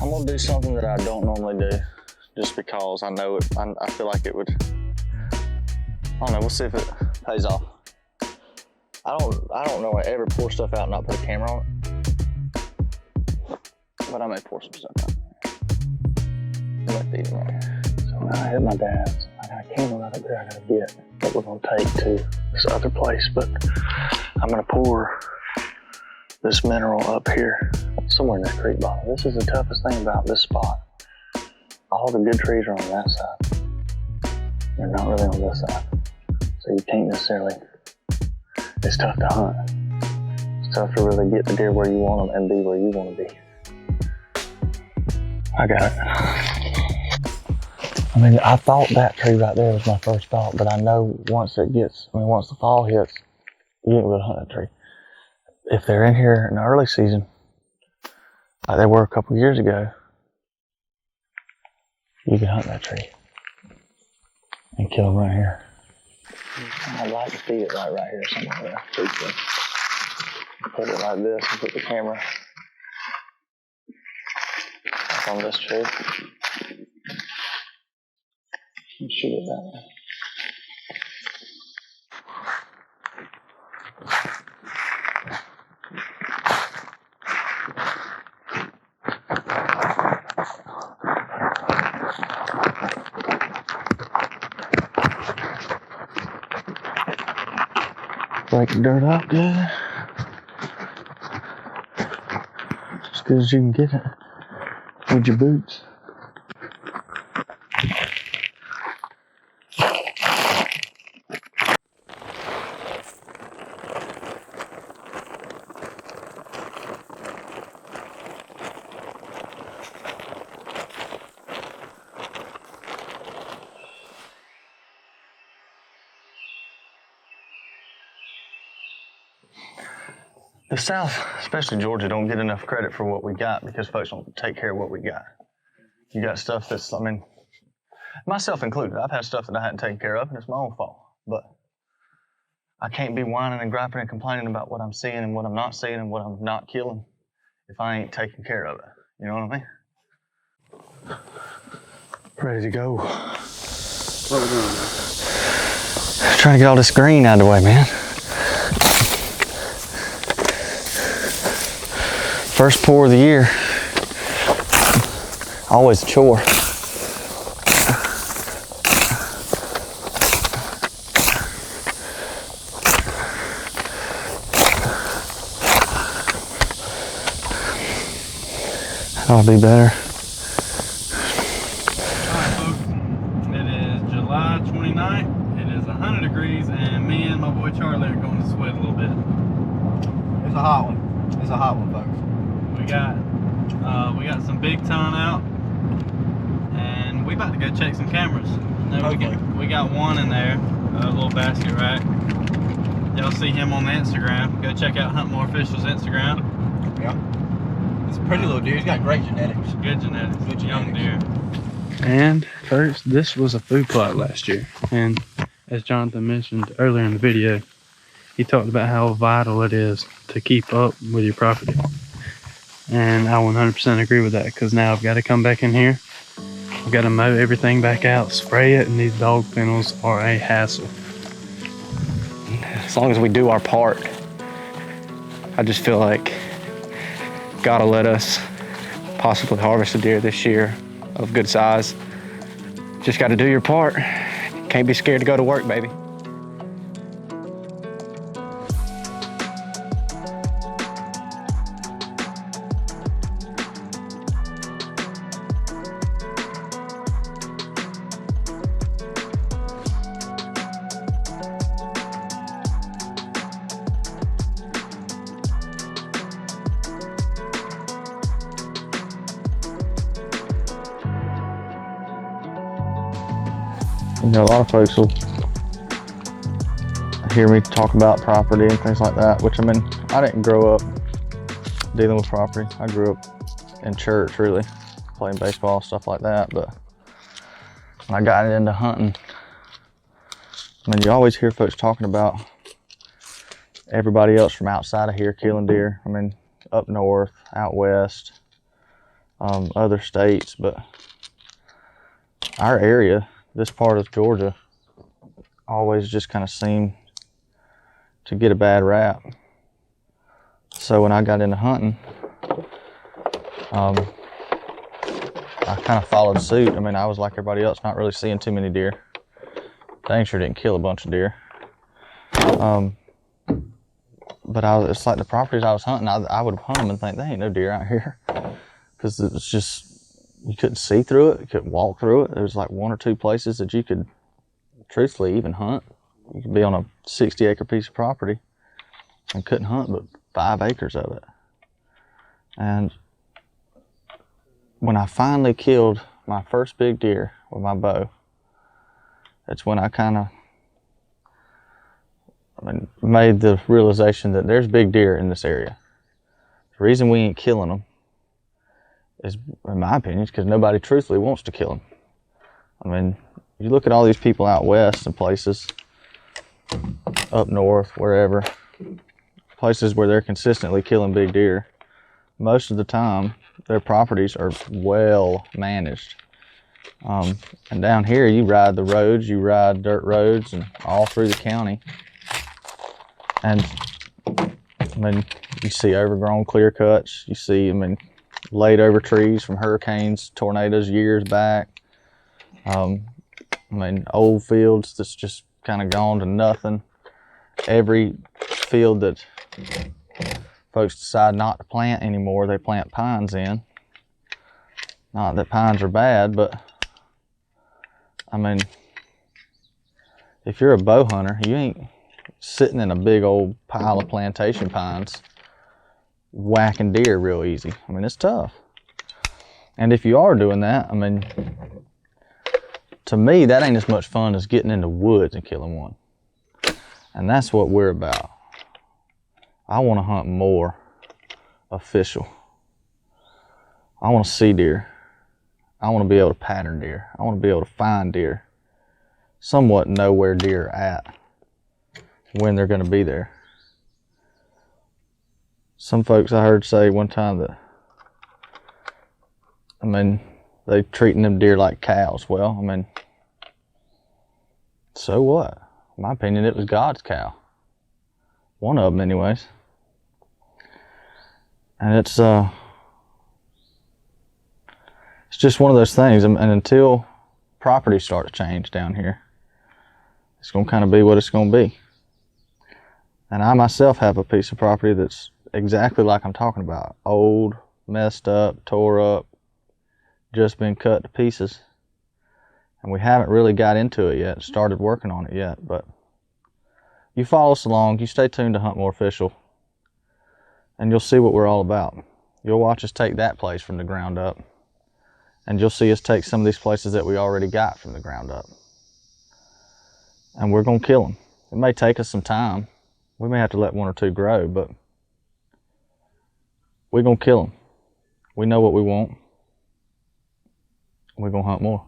I'm gonna do something that I don't normally do, just because I know it. I feel like it would. I don't know. We'll see if it pays off. I don't normally ever pour stuff out and not put a camera on it, but I may pour some stuff out. Like these right here. So when I hit my dad's, I got a camera right up there I gotta get that we're gonna take to this other place, but I'm gonna pour this mineral up here, somewhere in that creek bottom. This is the toughest thing about this spot. All the good trees are on that side. They're not really on this side. So you can't necessarily, it's tough to hunt. It's tough to really get the deer where you want them and be where you want to be. I got it. I mean, I thought that tree right there was my first thought, but I know once the fall hits, you ain't gonna hunt that tree. If they're in here in the early season, like they were a couple years ago, you can hunt that tree and kill them right here. I'd like to feed it right here somewhere there. Put it like this and put the camera up on this tree and shoot it that way. Break the dirt out good. As good as you can get it with your boots. The South, especially Georgia, don't get enough credit for what we got because folks don't take care of what we got. You got stuff that's, I mean, myself included, I've had stuff that I hadn't taken care of and it's my own fault. But I can't be whining and griping and complaining about what I'm seeing and what I'm not seeing and what I'm not killing if I ain't taking care of it. You know what I mean? Ready to go. What we doing, man? Trying to get all this green out of the way, man. First pour of the year. Always a chore. That'll be better. Alright folks, it is July 29th. It is 100 degrees and me and my boy Charlie are going to sweat a little bit. It's a hot one. It's a hot one, folks. We got some big ton out, and we about to go check some cameras. We got one in there, a little basket rack. Y'all see him on the Instagram. Go check out Hunt More Official's Instagram. Yeah. It's a pretty little deer. He's got great genetics. Good genetics. Good Young deer. And first, this was a food plot last year, and as Jonathan mentioned earlier in the video, he talked about how vital it is to keep up with your property. And I 100% agree with that, because now I've got to come back in here, I've got to mow everything back out, spray it, and these dog kennels are a hassle. As long as we do our part, I just feel like gotta let us possibly harvest a deer this year of good size. Just gotta do your part. Can't be scared to go to work, baby. You know, a lot of folks will hear me talk about property and things like that, which I mean, I didn't grow up dealing with property. I grew up in church, really, playing baseball, stuff like that. But when I got into hunting, I mean, you always hear folks talking about everybody else from outside of here killing deer. I mean, up north, out west, other states, but our area, this part of Georgia, always just kind of seemed to get a bad rap. So when I got into hunting, I kind of followed suit. I mean, I was like everybody else, not really seeing too many deer. Dang sure didn't kill a bunch of deer. But it's like the properties I was hunting, I would hunt them and think, there ain't no deer out here. Because it was just, you couldn't see through it, you couldn't walk through it. There was like 1 or 2 places that you could truthfully even hunt. You could be on a 60-acre piece of property and couldn't hunt but 5 acres of it. And when I finally killed my first big deer with my bow, that's when I kind of made the realization that there's big deer in this area. The reason we ain't killing them is, in my opinion, because nobody truthfully wants to kill them. I mean, you look at all these people out west and places, up north, wherever, places where they're consistently killing big deer, most of the time their properties are well managed. And down here you ride the roads, you ride dirt roads and all through the county. And I mean, you see overgrown clear cuts, you see, I mean, laid over trees from hurricanes, tornadoes years back. I mean, old fields that's just kind of gone to nothing. Every field that folks decide not to plant anymore, they plant pines in. Not that pines are bad, but I mean, if you're a bow hunter, you ain't sitting in a big old pile of plantation pines whacking deer real easy. I mean, it's tough. And if you are doing that, I mean, to me, that ain't as much fun as getting in the woods and killing one. And that's what we're about. I want to hunt more official. I want to see deer. I want to be able to pattern deer. I want to be able to find deer. Somewhat know where deer are at, when they're going to be there. Some folks I heard say one time that, I mean, they treating them deer like cows. Well, I mean, so what? In my opinion, it was God's cow. One of them anyways. And it's just one of those things. And until properties start to change down here, it's going to kind of be what it's going to be. And I myself have a piece of property that's exactly like I'm talking about. Old, messed up, tore up, just been cut to pieces. And we haven't really got into it yet, started working on it yet. But you follow us along, you stay tuned to Hunt More Official, and you'll see what we're all about. You'll watch us take that place from the ground up. And you'll see us take some of these places that we already got from the ground up. And we're going to kill them. It may take us some time. We may have to let 1 or 2 grow, but we're going to kill them. We know what we want. We're going to hunt more.